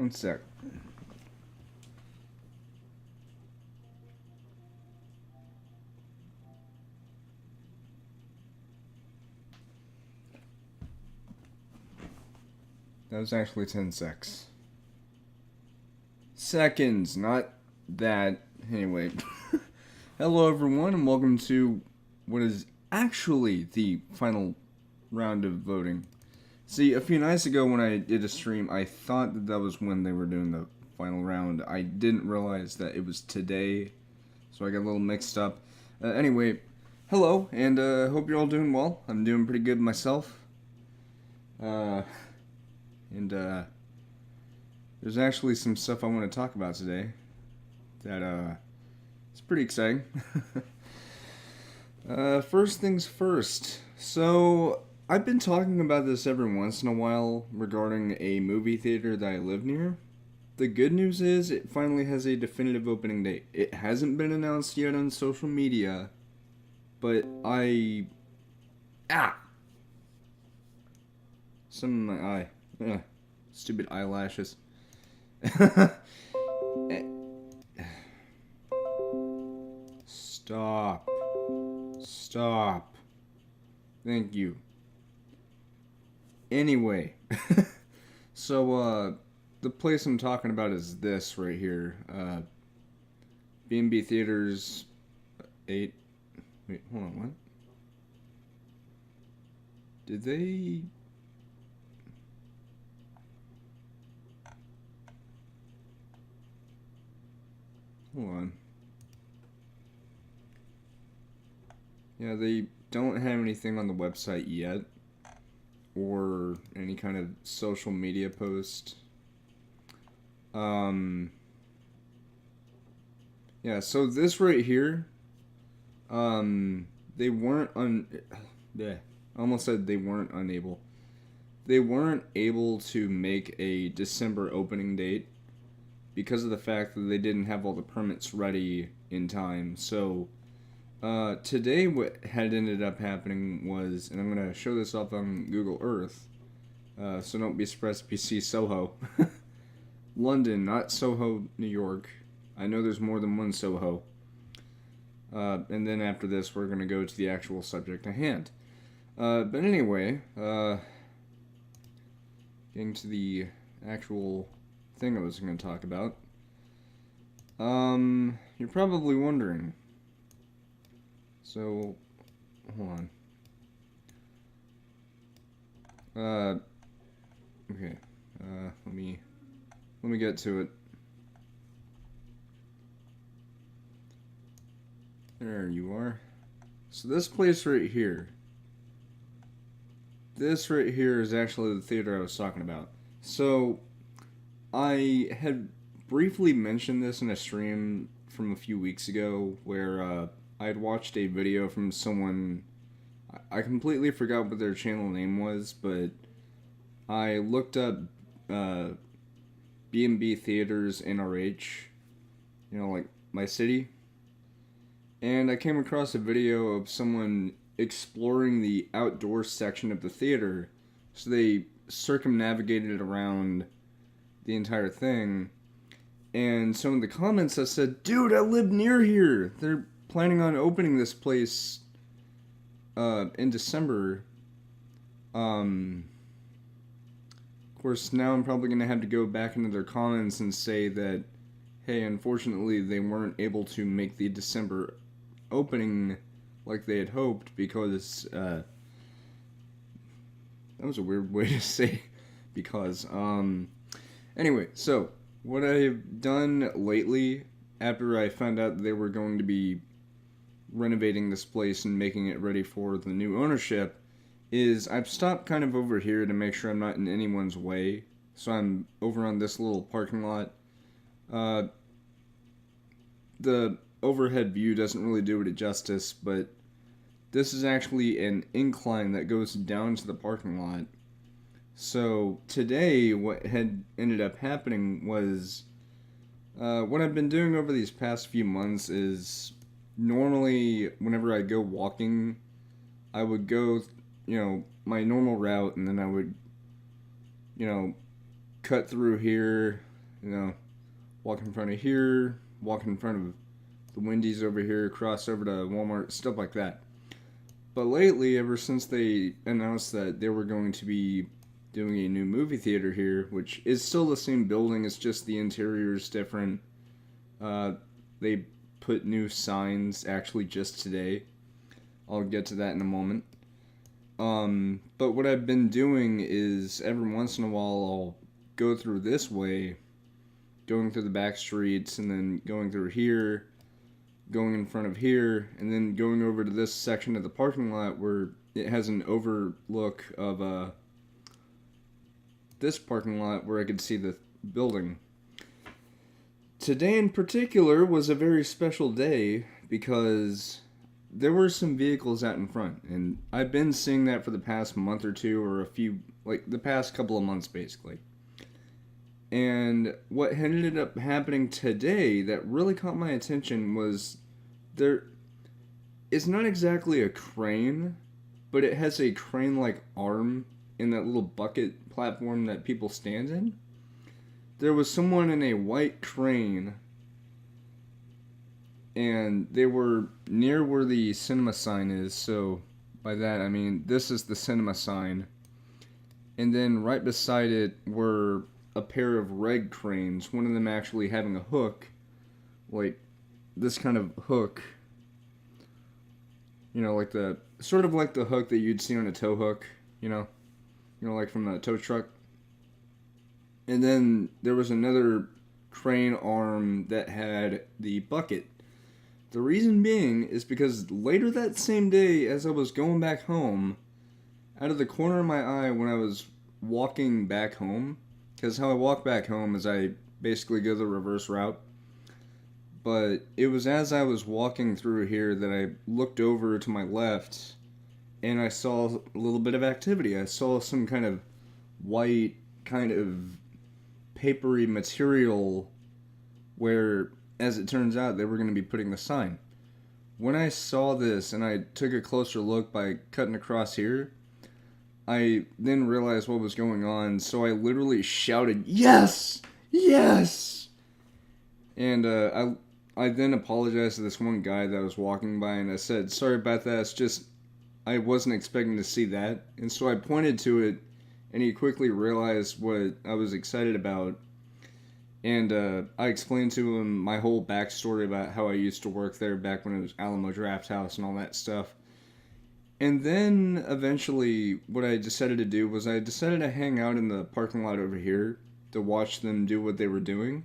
One sec. That was actually 10 secs. Seconds, not that. Anyway. Hello everyone and welcome to what is actually the final round of voting. See, a few nights ago when I did a stream, I thought that was when they were doing the final round. I didn't realize that it was today, so I got a little mixed up. Anyway, hello, and hope you're all doing well. I'm doing pretty good myself. There's actually some stuff I want to talk about today that, it's pretty exciting. First things first. So, I've been talking about this every once in a while regarding a movie theater that I live near. The good news is it finally has a definitive opening date. It hasn't been announced yet on social media, but some in my eye. Stupid eyelashes. Stop. Thank you. Anyway. So, the place I'm talking about is this right here. B&B Theaters 8. Wait, hold on, what? Did they... Hold on. Yeah, they don't have anything on the website yet, or any kind of social media post. Yeah, so this right here, they weren't I almost said they weren't unable. They weren't able to make a December opening date because of the fact that they didn't have all the permits ready in time. So, today what had ended up happening was, and I'm going to show this up on Google Earth, so don't be surprised if you see Soho. London, not Soho, New York. I know there's more than one Soho. And then after this, we're going to go to the actual subject at hand. But anyway, getting to the actual thing I was going to talk about. You're probably wondering. So, hold on. Okay. Let me get to it. There you are. So this place right here. This right here is actually the theater I was talking about. So, I had briefly mentioned this in a stream from a few weeks ago where I had watched a video from someone. I completely forgot what their channel name was, but I looked up B&B Theaters NRH, like my city, and I came across a video of someone exploring the outdoor section of the theater. So they circumnavigated around the entire thing, and some of the comments that said, "Dude, I live near here. They're planning on opening this place in December." Of course, now I'm probably gonna have to go back into their comments and say that, hey, unfortunately, they weren't able to make the December opening like they had hoped because that was a weird way to say because anyway, so what I've done lately after I found out that they were going to be renovating this place and making it ready for the new ownership is I've stopped kind of over here to make sure I'm not in anyone's way. So I'm over on this little parking lot. The overhead view doesn't really do it justice, but this is actually an incline that goes down to the parking lot. So today what had ended up happening was what I've been doing over these past few months is normally whenever I go walking, I would go, my normal route, and then I would, cut through here, You know, walk in front of here, walk in front of the Wendy's over here, cross over to Walmart, stuff like that. But lately, ever since they announced that they were going to be doing a new movie theater here, which is still the same building, it's just the interior is different. They put new signs actually just today. I'll get to that in a moment. But what I've been doing is every once in a while I'll go through this way, going through the back streets, and then going through here, going in front of here, and then going over to this section of the parking lot where it has an overlook of this parking lot where I could see the building. Today in particular was a very special day because there were some vehicles out in front, and I've been seeing that for the past month or two, or the past couple of months basically. And what ended up happening today that really caught my attention was it's not exactly a crane, but it has a crane-like arm in that little bucket platform that people stand in. There was someone in a white crane, and they were near where the cinema sign is, so by that I mean this is the cinema sign. And then right beside it were a pair of red cranes, one of them actually having a hook, like this kind of hook. You know, like the hook that you'd see on a tow hook, you know, like from the tow truck. And then there was another crane arm that had the bucket. The reason being is because later that same day, as I was going back home, out of the corner of my eye when I was walking back home, because how I walk back home is I basically go the reverse route. But it was as I was walking through here that I looked over to my left and I saw a little bit of activity. I saw some kind of white, kind of papery material where, as it turns out, they were going to be putting the sign. When I saw this and I took a closer look by cutting across here, I then realized what was going on, so I literally shouted, "Yes! Yes!" And I then apologized to this one guy that was walking by, and I said, "Sorry about that, it's just, I wasn't expecting to see that." And so I pointed to it, and he quickly realized what I was excited about. And I explained to him my whole backstory about how I used to work there back when it was Alamo Draft House and all that stuff. And then eventually what I decided to do was I decided to hang out in the parking lot over here to watch them do what they were doing.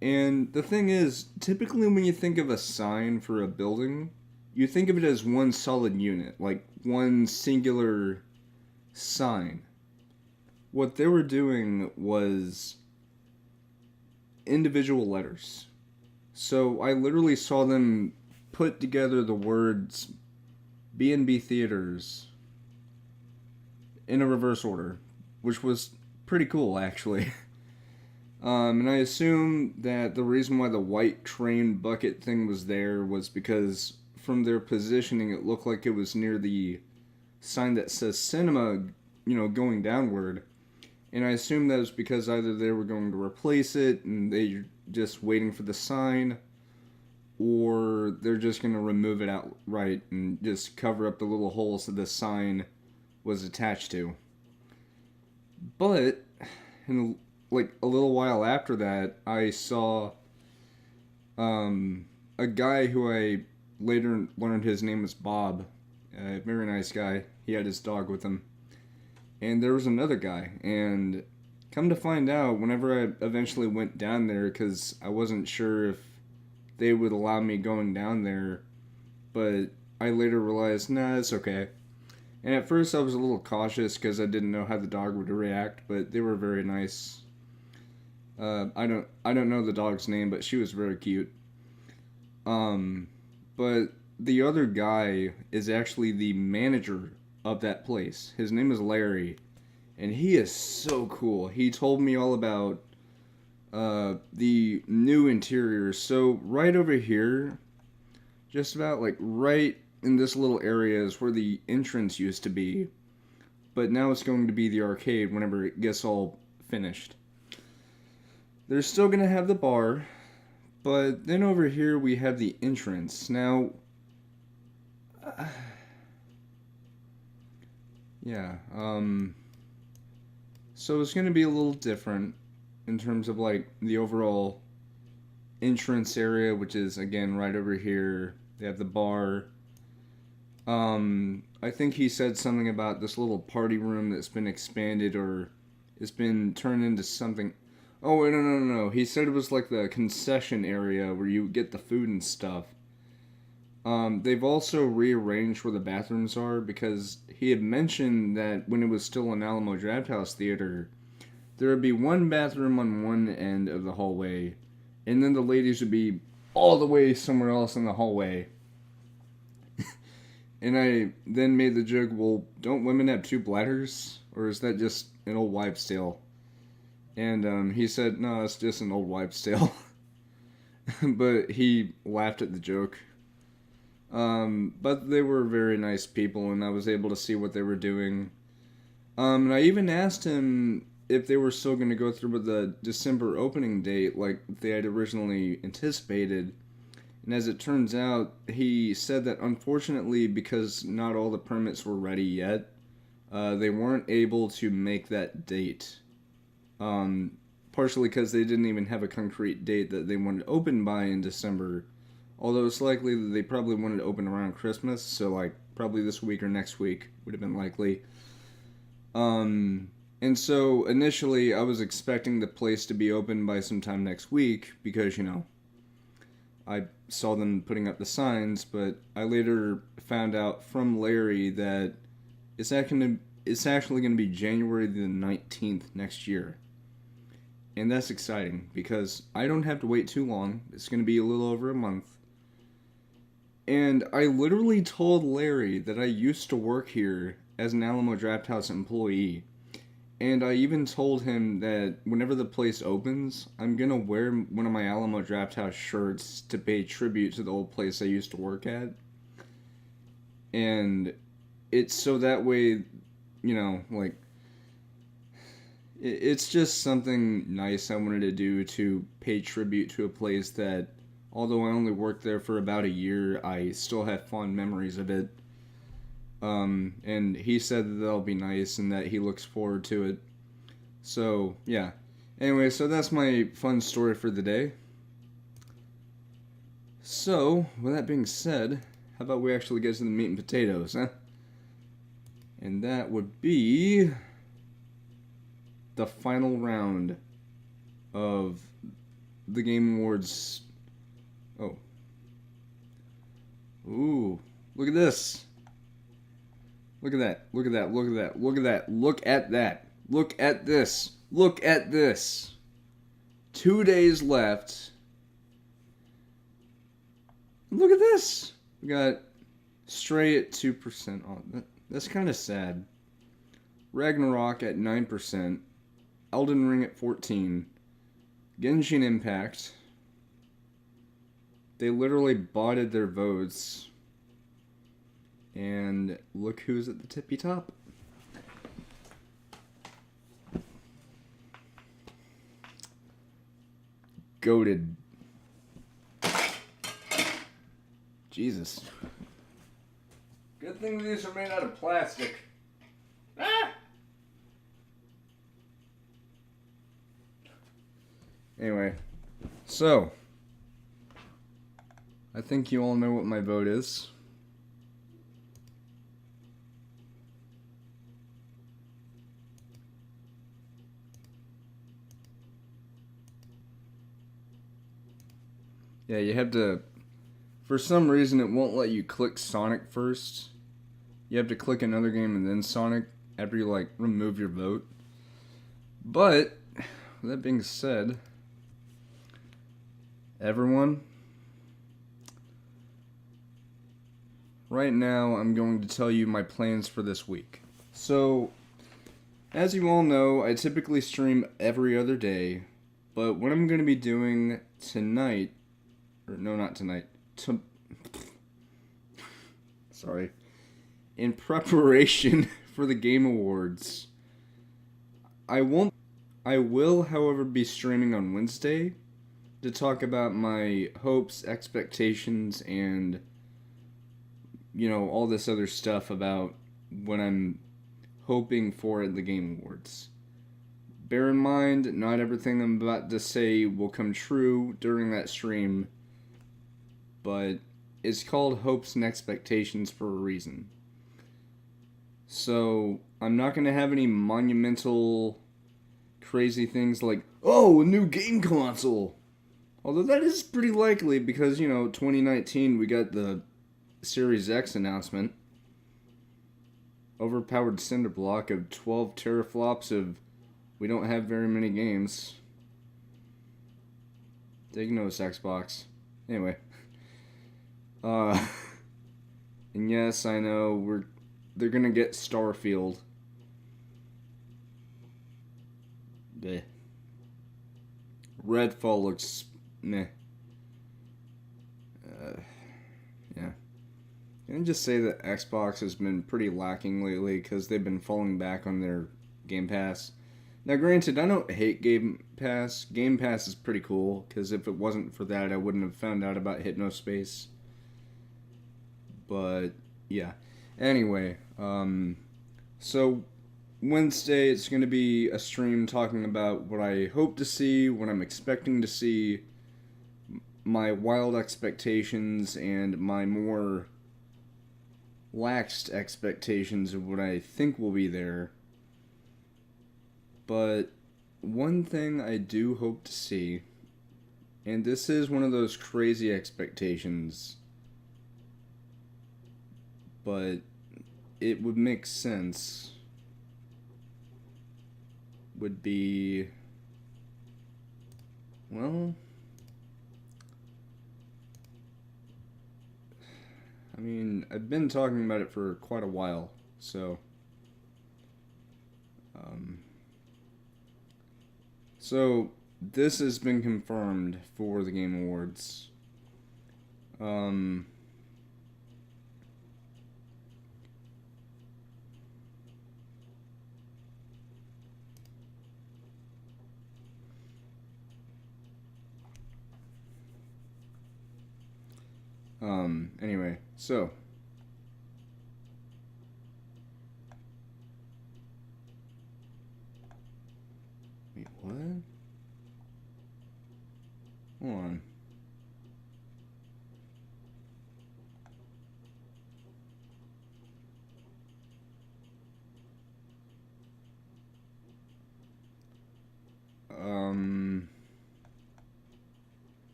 And the thing is, typically when you think of a sign for a building, you think of it as one solid unit, like one singular sign. What they were doing was individual letters. So I literally saw them put together the words B&B Theaters in a reverse order, which was pretty cool actually. And I assume that the reason why the white train bucket thing was there was because from their positioning it looked like it was near the sign that says cinema, going downward. And I assume that was because either they were going to replace it and they're just waiting for the sign, or they're just going to remove it outright and just cover up the little holes that the sign was attached to. But, a little while after that, I saw a guy who I later learned his name was Bob. A very nice guy. He had his dog with him. And there was another guy, and come to find out, whenever I eventually went down there, because I wasn't sure if they would allow me going down there, but I later realized, nah, it's okay. And at first I was a little cautious because I didn't know how the dog would react, but they were very nice. I don't know the dog's name, but she was very cute. But the other guy is actually the manager of that place. His name is Larry, and he is so cool. He told me all about the new interior. So right over here, just about right in this little area is where the entrance used to be, but now it's going to be the arcade whenever it gets all finished. they're still gonna have the bar, but then over here we have the entrance. Now, yeah, so it's gonna be a little different in terms of like the overall entrance area, which is again right over here. They have the bar. I think he said something about this little party room that's been expanded or it's been turned into something. Oh, wait, no. He said it was like the concession area where you get the food and stuff. They've also rearranged where the bathrooms are because he had mentioned that when it was still an Alamo Drafthouse Theater, there would be one bathroom on one end of the hallway, and then the ladies would be all the way somewhere else in the hallway. And I then made the joke, well, don't women have two bladders? Or is that just an old wives' tale? And he said, no, it's just an old wives' tale. But he laughed at the joke. But they were very nice people, and I was able to see what they were doing. And I even asked him if they were still going to go through with the December opening date like they had originally anticipated. And as it turns out, he said that unfortunately, because not all the permits were ready yet, they weren't able to make that date. Partially because they didn't even have a concrete date that they wanted to open by in December. Although it's likely that they probably wanted to open around Christmas, so like probably this week or next week would have been likely. And so initially I was expecting the place to be open by sometime next week because, you know, I saw them putting up the signs, but I later found out from Larry that it's actually going to be January the 19th next year. And that's exciting because I don't have to wait too long. It's going to be a little over a month. And I literally told Larry that I used to work here as an Alamo Drafthouse employee. And I even told him that whenever the place opens, I'm going to wear one of my Alamo Drafthouse shirts to pay tribute to the old place I used to work at. And it's so that way, you know, like, it's just something nice I wanted to do to pay tribute to a place that, although I only worked there for about a year, I still have fond memories of it. And he said that that'll be nice and that he looks forward to it. So, yeah. Anyway, so that's my fun story for the day. So, with that being said, how about we actually get to the meat and potatoes, huh? And that would be the final round of the Game Awards. Oh. Ooh, look at this. Look at that. Look at that. Look at that. Look at that. Look at that. Look at this. Look at this. 2 days left. Look at this. We got Stray at 2% on. That's kind of sad. Ragnarok at 9%. Elden Ring at 14%. Genshin Impact. They literally botted their votes. And look who's at the tippy top. Goated. Jesus. Good thing these are made out of plastic. Ah! Anyway, so I think you all know what my vote is. Yeah, you have to, for some reason it won't let you click Sonic first. You have to click another game and then Sonic after you like remove your vote. But, with that being said, everyone, right now I'm going to tell you my plans for this week. So, as you all know, I typically stream every other day, but what I'm going to be doing tonight, or no, not tonight, sorry, in preparation for the Game Awards, I won't I will, however, be streaming on Wednesday to talk about my hopes, expectations, and, all this other stuff about what I'm hoping for at the Game Awards. Bear in mind, not everything I'm about to say will come true during that stream, but it's called Hopes and Expectations for a reason. So, I'm not going to have any monumental, crazy things like, oh, a new game console! Although that is pretty likely because, 2019 we got the Series X announcement. Overpowered cinder block of 12 teraflops of we don't have very many games. Take notice, Xbox. Anyway. And yes, I know they're gonna get Starfield. Bleh. Redfall looks meh. Yeah. Can I just say that Xbox has been pretty lacking lately because they've been falling back on their Game Pass. Now, granted, I don't hate Game Pass. Game Pass is pretty cool because if it wasn't for that, I wouldn't have found out about Hypnospace. But yeah. Anyway, so Wednesday it's going to be a stream talking about what I hope to see, what I'm expecting to see, my wild expectations, and my more laxed expectations of what I think will be there. But one thing I do hope to see, and this is one of those crazy expectations, but it would make sense, would be, well, I mean, I've been talking about it for quite a while, so, so this has been confirmed for the Game Awards. Anyway, so. Wait, what? Hold on.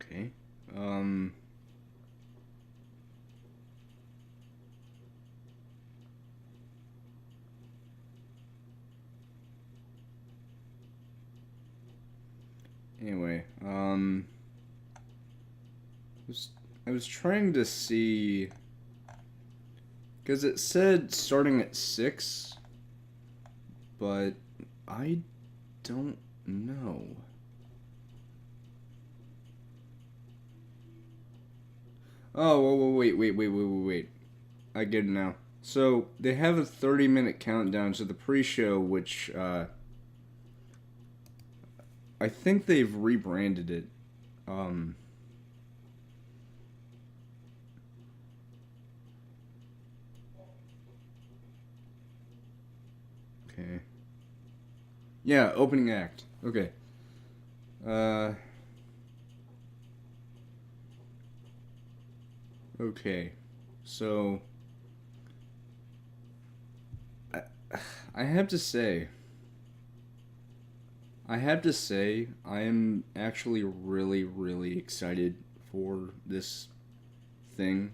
Okay. Anyway, I was trying to see, because it said starting at 6, but I don't know. Oh, wait. I get it now. So, they have a 30-minute countdown to the pre-show, which, I think they've rebranded it. Okay. Yeah, opening act. Okay. Okay. So, I have to say, I am actually really, really excited for this thing.